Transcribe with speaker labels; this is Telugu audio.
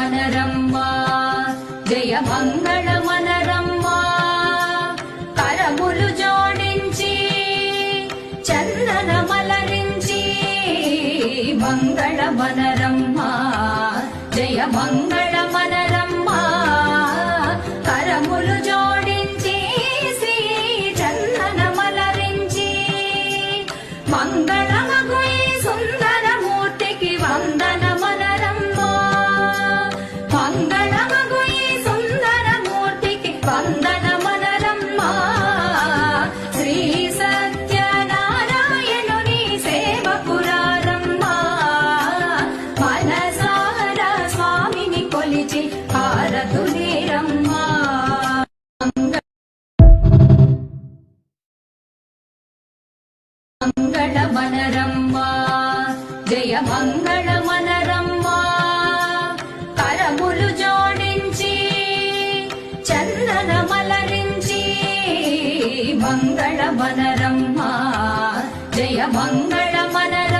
Speaker 1: మనరమ్మ జయ మంగళ మనరమ్మ కరములు జోడించి చందన మలరించి మంగళ మనరమ్మ జయ మంగళ మనరమ్మ కరములు జోడించి శ్రీ చందన మలరించి మంగళమగు ఈ సుందర మూర్తికి వందన మనరమ్మ మంగళమగు ఈ సుందర మూర్తికి వందన మనరమ్మ శ్రీ సత్యనారాయణుని సేవకురారమ్మ మనసార స్వామిని కొలిచి హారతులేరమ్మ మంగళ మనరమ్మ జయ మంగళ మనరమ్మ కరములు జోడించి చందన మలరించి మంగళ మనరమ్మ జయ మంగళ మనరమ్మ